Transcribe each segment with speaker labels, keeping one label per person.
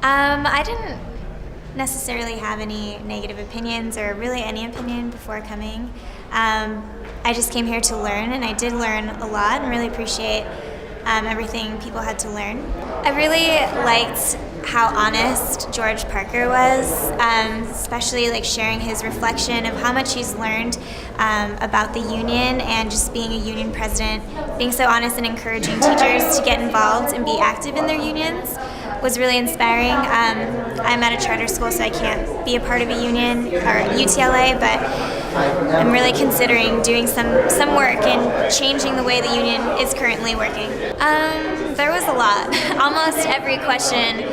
Speaker 1: I didn't necessarily have any negative opinions or really any opinion before coming. I just came here to learn, and I did learn a lot and really appreciate everything people had to learn. I really liked how honest George Parker was, especially like sharing his reflection of how much he's learned about the union and just being a union president, being so honest and encouraging teachers to get involved and be active in their unions was really inspiring. I'm at a charter school, so I can't be a part of a union or UTLA, but I'm really considering doing some work and changing the way the union is currently working. There was a lot. Almost every question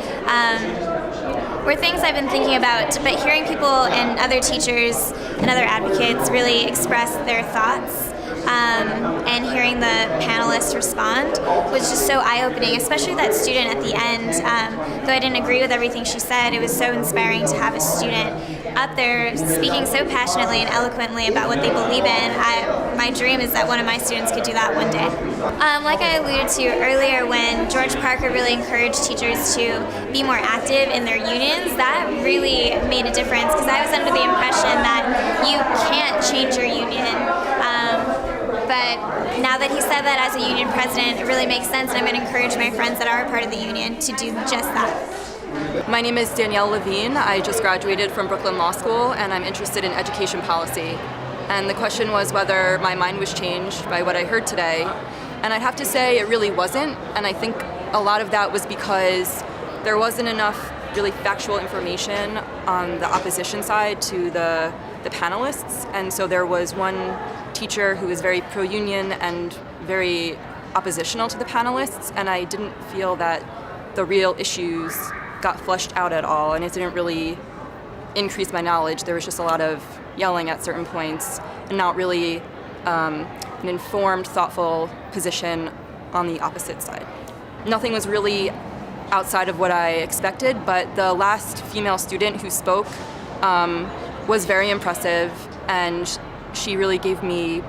Speaker 1: were things I've been thinking about, but hearing people and other teachers and other advocates really express their thoughts and hearing the panelists respond was just so eye-opening, especially that student at the end. Though I didn't agree with everything she said, it was so inspiring to have a student up there speaking so passionately and eloquently about what they believe in. My dream is that one of my students could do that one day. Like I alluded to earlier, when George Parker really encouraged teachers to be more active in their unions, that really made a difference, because I was under the impression that you can't change your union. But now that he said that as a union president, it really makes sense, and I'm going to encourage my friends that are a part of the union to do just that.
Speaker 2: My name is Danielle Levine. I just graduated from Brooklyn Law School, and I'm interested in education policy. And the question was whether my mind was changed by what I heard today. And I'd have to say it really wasn't, and I think a lot of that was because there wasn't enough really factual information on the opposition side to the panelists. And so there was one teacher who was very pro-union and very oppositional to the panelists, and I didn't feel that the real issues got fleshed out at all, and it didn't really increase my knowledge. There was just a lot of yelling at certain points and not really an informed, thoughtful position on the opposite side. Nothing was really outside of what I expected, but the last female student who spoke was very impressive, and she really gave me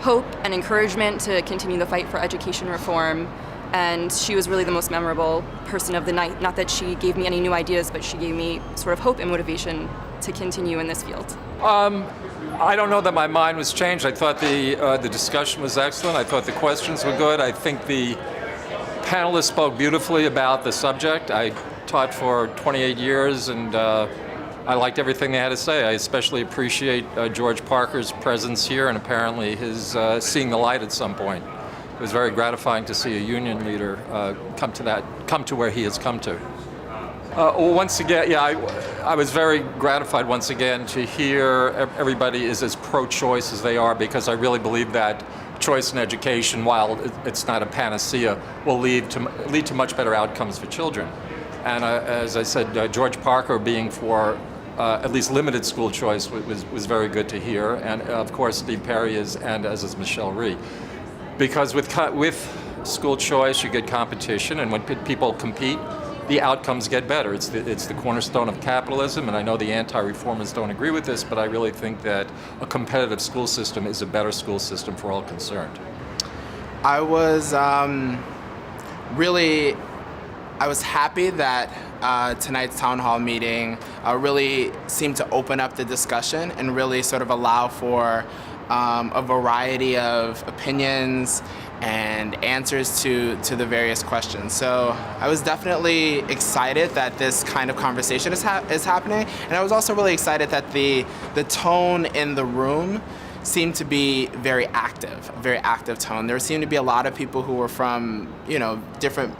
Speaker 2: hope and encouragement to continue the fight for education reform. And she was really the most memorable person of the night. Not that she gave me any new ideas, but she gave me sort of hope and motivation to continue in this field.
Speaker 3: I don't know that my mind was changed. I thought the discussion was excellent. I thought the questions were good. I think the panelists spoke beautifully about the subject. I taught for 28 years, and I liked everything they had to say. I especially appreciate George Parker's presence here, and apparently his seeing the light at some point. It was very gratifying to see a union leader come to where he has come to. Once again, I was very gratified once again to hear everybody is as pro-choice as they are, because I really believe that choice in education, while it's not a panacea, will lead to much better outcomes for children. And as I said, George Parker being for at least limited school choice was very good to hear, and of course Steve Perry is, and as is Michelle Rhee. Because with school choice, you get competition, and when people compete, the outcomes get better. It's the cornerstone of capitalism, and I know the anti-reformers don't agree with this, but I really think that a competitive school system is a better school system for all concerned.
Speaker 4: I was happy that tonight's town hall meeting really seemed to open up the discussion and really sort of allow for a variety of opinions and answers to the various questions. So I was definitely excited that this kind of conversation is happening, and I was also really excited that the tone in the room seemed to be a very active tone. There seemed to be a lot of people who were from different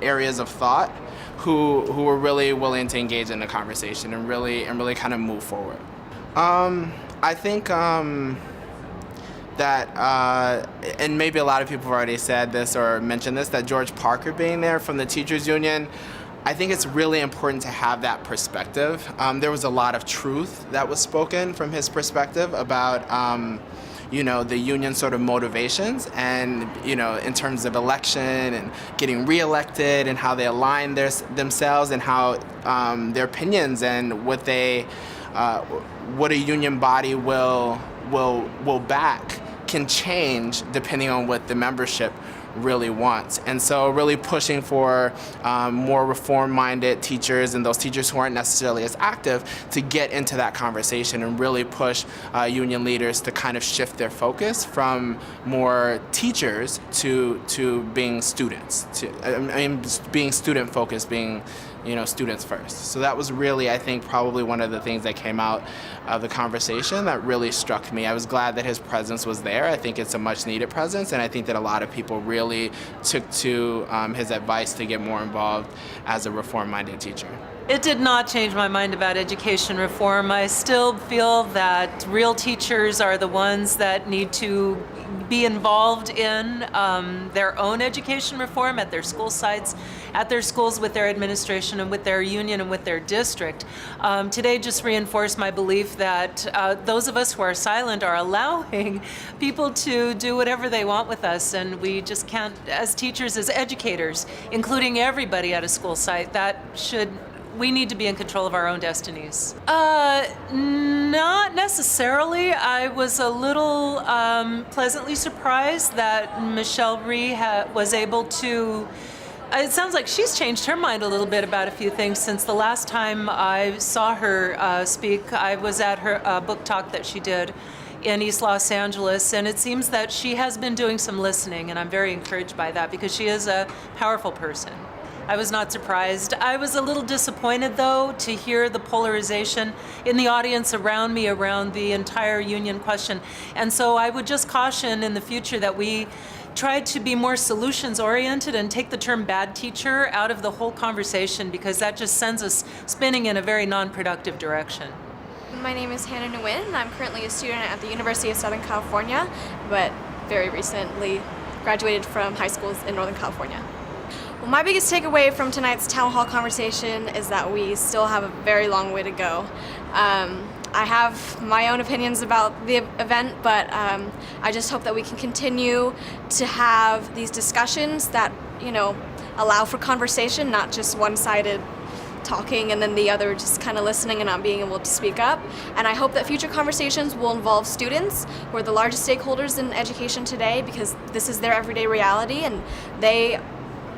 Speaker 4: areas of thought who were really willing to engage in the conversation and really kind of move forward. I think that, and maybe a lot of people have already said this or mentioned this, that George Parker being there from the teachers union, I think it's really important to have that perspective. There was a lot of truth that was spoken from his perspective about the union sort of motivations, and in terms of election and getting reelected, and how they align themselves, and how their opinions and what a union body will back can change depending on what the membership really want. And so really pushing for more reform-minded teachers and those teachers who aren't necessarily as active to get into that conversation and really push union leaders to kind of shift their focus from more teachers to being students, being student-focused, being students first. So that was really, I think, probably one of the things that came out of the conversation that really struck me. I was glad that his presence was there. I think it's a much needed presence, and I think that a lot of people really took to his advice to get more involved as a reform-minded teacher.
Speaker 5: It did not change my mind about education reform. I still feel that real teachers are the ones that need to be involved in their own education reform at their school sites, at their schools with their administration and with their union and with their district. Today just reinforced my belief that those of us who are silent are allowing people to do whatever they want with us, and we just can't, as teachers, as educators, including everybody at a school site, we need to be in control of our own destinies. Not necessarily. I was a little pleasantly surprised that Michelle Rhee was able to. It sounds like she's changed her mind a little bit about a few things since the last time I saw her speak. I was at her book talk that she did in East Los Angeles, and it seems that she has been doing some listening, and I'm very encouraged by that because she is a powerful person. I was not surprised. I was a little disappointed, though, to hear the polarization in the audience around me around the entire union question. And so I would just caution in the future that we try to be more solutions-oriented and take the term bad teacher out of the whole conversation, because that just sends us spinning in a very non-productive direction.
Speaker 6: My name is Hannah Nguyen, and I'm currently a student at the University of Southern California, but very recently graduated from high schools in Northern California. Well, my biggest takeaway from tonight's town hall conversation is that we still have a very long way to go. I have my own opinions about the event, but I just hope that we can continue to have these discussions that, allow for conversation, not just one-sided talking and then the other just kind of listening and not being able to speak up. And I hope that future conversations will involve students, who are the largest stakeholders in education today, because this is their everyday reality, and they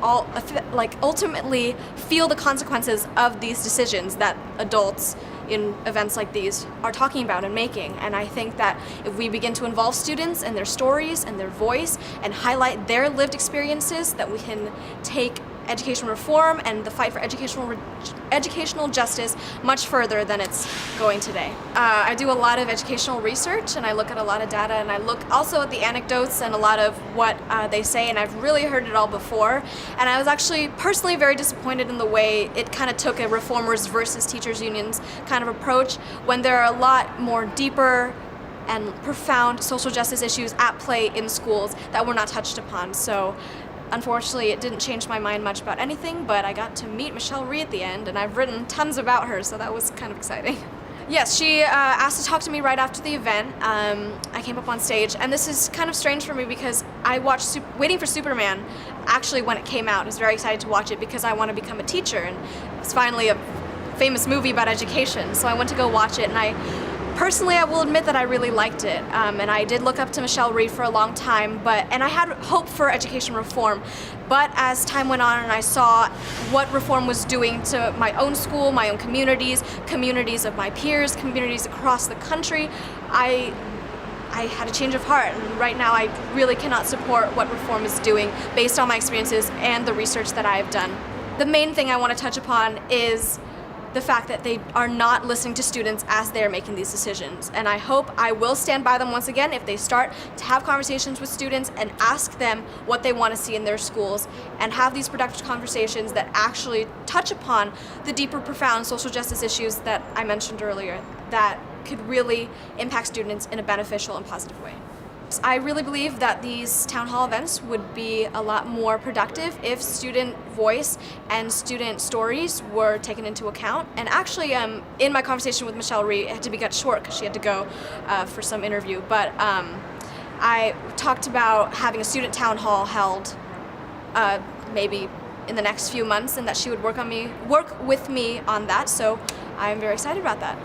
Speaker 6: all ultimately feel the consequences of these decisions that adults in events like these are talking about and making. And I think that if we begin to involve students and their stories and their voice and highlight their lived experiences, that we can take education reform and the fight for educational justice much further than it's going today. I do a lot of educational research, and I look at a lot of data, and I look also at the anecdotes and a lot of what they say, and I've really heard it all before. And I was actually personally very disappointed in the way it kind of took a reformers versus teachers unions kind of approach, when there are a lot more deeper and profound social justice issues at play in schools that were not touched upon. So unfortunately, it didn't change my mind much about anything, but I got to meet Michelle Rhee at the end, and I've written tons about her, so that was kind of exciting. Yes, she asked to talk to me right after the event. I came up on stage, and this is kind of strange for me because I watched Waiting for Superman actually when it came out. I was very excited to watch it because I want to become a teacher, and it's finally a famous movie about education, so I went to go watch it, and personally, I will admit that I really liked it, and I did look up to Michelle Rhee for a long time, and I had hope for education reform. But as time went on and I saw what reform was doing to my own school, my own communities, communities of my peers, communities across the country, I had a change of heart, and right now I really cannot support what reform is doing based on my experiences and the research that I have done. The main thing I want to touch upon is the fact that they are not listening to students as they're making these decisions. And I hope I will stand by them once again if they start to have conversations with students and ask them what they want to see in their schools, and have these productive conversations that actually touch upon the deeper, profound social justice issues that I mentioned earlier that could really impact students in a beneficial and positive way. I really believe that these town hall events would be a lot more productive if student voice and student stories were taken into account. And actually, in my conversation with Michelle Rhee, it had to be cut short because she had to go for some interview. But I talked about having a student town hall held maybe in the next few months, and that she would work with me on that. So I'm very excited about that.